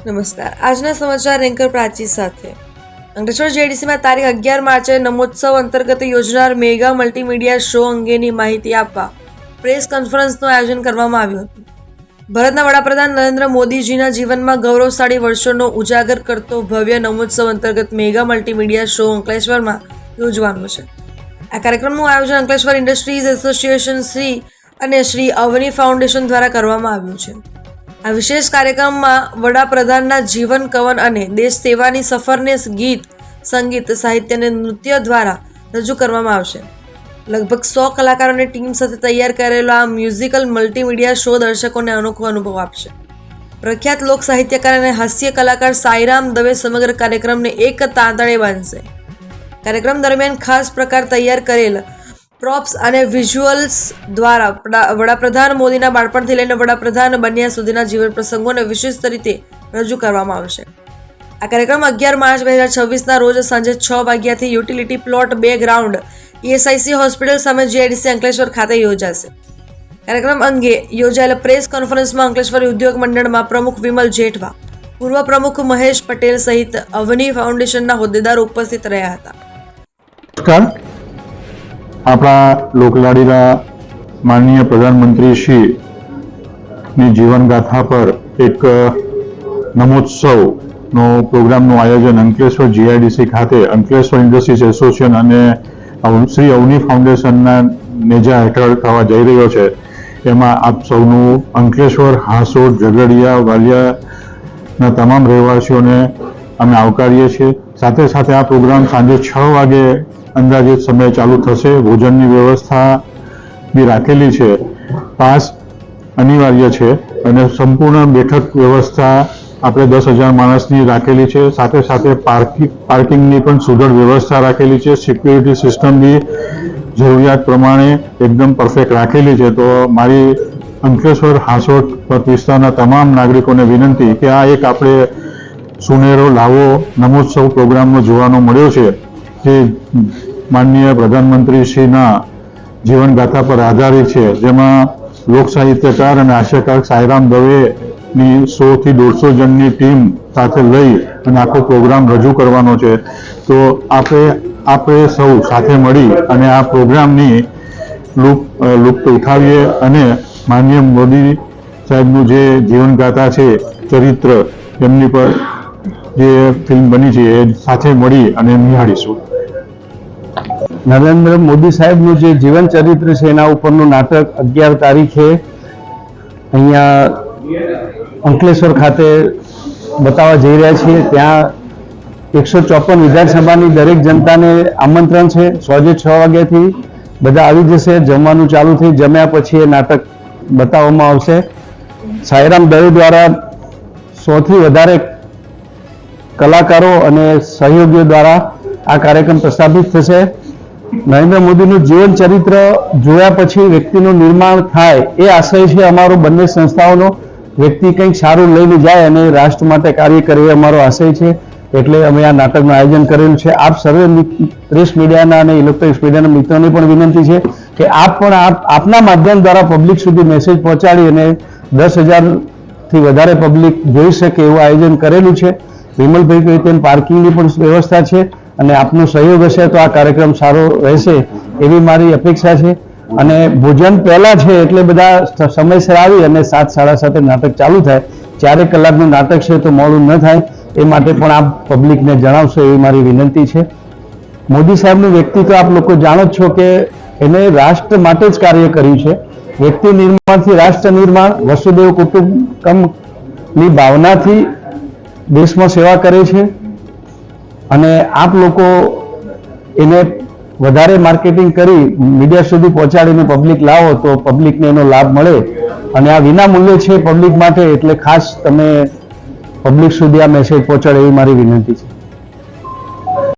નમસ્કાર. આજના સમાચાર એન્કર પ્રાચી સાથે. અંકલેશ્વર જેડીસીમાં તારીખ 11 માર્ચે નમોત્સવ અંતર્ગત યોજનાર મેગા મલ્ટીમીડિયા શો અંગેની માહિતી આપવા પ્રેસ કોન્ફરન્સનું આયોજન કરવામાં આવ્યું હતું. ભારતના વડાપ્રધાન નરેન્દ્ર મોદીજીના જીવનમાં ગૌરવશાળી વર્ષોનો ઉજાગર કરતો ભવ્ય નમોત્સવ અંતર્ગત મેગા મલ્ટીમીડિયા શો અંકલેશ્વરમાં યોજવાનો છે. આ કાર્યક્રમનું આયોજન અંકલેશ્વર ઇન્ડસ્ટ્રીઝ એસોસિએશન અને શ્રી અવની ફાઉન્ડેશન દ્વારા કરવામાં આવ્યું છે. આ વિશેષ કાર્યક્રમમાં વડાપ્રધાનના જીવન કવન અને દેશ સેવાની સફરને ગીત, સંગીત, સાહિત્ય અને નૃત્ય દ્વારા રજૂ કરવામાં આવશે. લગભગ 100 કલાકારોની ટીમ સાથે તૈયાર કરેલો આ મ્યુઝિકલ મલ્ટીમીડિયા શો દર્શકોને અનોખો અનુભવ આપશે. પ્રખ્યાત લોક સાહિત્યકાર અને હાસ્ય કલાકાર સાઈરામ દવે સમગ્ર કાર્યક્રમને એક તાંતણે બાંધશે. કાર્યક્રમ દરમિયાન ખાસ પ્રકાર તૈયાર કરેલ પ્રોપ્સ અને વિઝ્યુઅલ્સ દ્વારા વડાપ્રધાન મોદીના બાળપણથી લઈને વડાપ્રધાન બન્યા સુધીના જીવન પ્રસંગોને વિશિષ્ટ રીતે રજૂ કરવામાં આવશે. આ કાર્યક્રમ 11 માર્ચ 2026ના રોજ સાંજે 6 વાગ્યાથી utility plot 2 ground ESIC hospital સામે GIDC અંકલેશ્વર ખાતે યોજાશે. કાર્યક્રમ અંગે યોજાયેલ પ્રેસ કોન્ફરન્સમાં અંકલેશ્વર ઉદ્યોગ મંડળમાં પ્રમુખ વિમલ જેઠવા, પૂર્વ પ્રમુખ મહેશ પટેલ સહિત અવની ફાઉન્ડેશનના હોદ્દેદારો ઉપસ્થિત રહ્યા હતા. આપણા લોકલાડીના માનનીય પ્રધાનમંત્રી શ્રીની જીવનગાથા પર એક નમોત્સવનો પ્રોગ્રામનું આયોજન અંકલેશ્વર GIDC ખાતે અંકલેશ્વર ઇન્ડસ્ટ્રીઝ એસોસિએશન અને શ્રી અવની ફાઉન્ડેશનના નેજા હેઠળ થવા જઈ રહ્યો છે. એમાં આપ સૌનું અંકલેશ્વર, હાંસોડ, ઝઘડિયા, વાલિયાના તમામ રહેવાસીઓને અમે આવકારીએ છીએ. સાથે સાથે આ પ્રોગ્રામ સાંજે 6 વાગે અંદાજિત સમય ચાલુ થશે. ભોજનની વ્યવસ્થા બી રાખેલી છે. પાસ અનિવાર્ય છે અને સંપૂર્ણ બેઠક વ્યવસ્થા આપણે 10,000 માણસની રાખેલી છે. સાથે સાથે પાર્કિંગની પણ સુદૃઢ વ્યવસ્થા રાખેલી છે. સિક્યુરિટી સિસ્ટમ બી જરૂરિયાત પ્રમાણે એકદમ પરફેક્ટ રાખેલી છે. તો મારી અંકલેશ્વર, હાંસોડ વિસ્તારના તમામ નાગરિકોને વિનંતી કે આ એક આપણે સુનેરો લાવો નમોત્સવ પ્રોગ્રામનો જોવાનો મળ્યો છે જે માનનીય પ્રધાનમંત્રી શ્રીના જીવનગાથા પર આધારિત છે. જેમાં લોક સાહિત્યકાર અને હાસ્યકાર સાઈરામ દવેની 100 થી 150 જણની ટીમ સાથે લઈ અને આખો પ્રોગ્રામ રજૂ કરવાનો છે. તો આપણે સૌ સાથે મળી અને આ પ્રોગ્રામની લુપ્ત ઉઠાવીએ અને માનનીય મોદી સાહેબનું જે જીવનગાથા છે, ચરિત્ર, એમની પર જે ફિલ્મ બની છે એ સાથે મળી અને નિહાળીશું. નરેન્દ્ર મોદી સાહેબનું જે જીવન ચરિત્ર છે એના ઉપરનું નાટક 11 તારીખે અહીંયા અંકલેશ્વર ખાતે બતાવવા જઈ રહ્યા છીએ. ત્યાં 154 વિધાનસભાની દરેક જનતાને આમંત્રણ છે. સાંજે 6 વાગ્યાથી બધા આવી જશે. જમવાનું ચાલુ થઈ જમ્યા પછી એ નાટક બતાવવામાં આવશે. સાઈરામ દવે દ્વારા 100 થી વધારે કલાકારો અને સહયોગીઓ દ્વારા આ કાર્યક્રમ પ્રસ્થાપિત થશે. નરેન્દ્ર મોદીનું જીવન ચરિત્ર જોયા પછી વ્યક્તિનું નિર્માણ થાય એ આશય છે અમારો. બંને સંસ્થાઓનો વ્યક્તિ કંઈક સારું લઈને જાય અને રાષ્ટ્ર માટે કાર્ય કરે એ અમારો આશય છે. એટલે અમે આ નાટકનું આયોજન કરેલું છે. આપ સર્વે પ્રેસ મીડિયાના અને ઇલેક્ટ્રોનિક્સ મીડિયાના મિત્રોને પણ વિનંતી છે કે આપ પણ આપના માધ્યમ દ્વારા પબ્લિક સુધી મેસેજ પહોંચાડી અને 10,000થી વધારે પબ્લિક જોઈ શકે એવું આયોજન કરેલું છે. વિમલભાઈ કહ્યું તેમ પાર્કિંગની પણ વ્યવસ્થા છે અને આપનો સહયોગ હશે તો આ કાર્યક્રમ સારો રહેશે એવી મારી અપેક્ષા છે. અને ભોજન પહેલા છે એટલે બધા સમયસર આવી અને 7, 7:30 નાટક ચાલુ થાય. 4 કલાકનું નાટક છે તો મોડું ન થાય એ માટે પણ આપ પબ્લિકને જણાવશો એવી મારી વિનંતી છે. મોદી સાહેબનું વ્યક્તિત્વ આપ લોકો જાણો જ છો કે એને રાષ્ટ્ર માટે જ કાર્ય કર્યું છે. વ્યક્તિ નિર્માણથી રાષ્ટ્ર નિર્માણ, વસુદેવ કુટુંબકમની ભાવનાથી દેશમાં સેવા કરે છે. અને આપ લોકો એને વધારે માર્કેટિંગ કરી મીડિયા સુધી પહોંચાડીને પબ્લિક લાવો તો પબ્લિકને એનો લાભ મળે. અને આ વિના મૂલ્યે છે પબ્લિક માટે, એટલે ખાસ તમે પબ્લિક સુધી આ મેસેજ પહોંચાડે એવી મારી વિનંતી છે.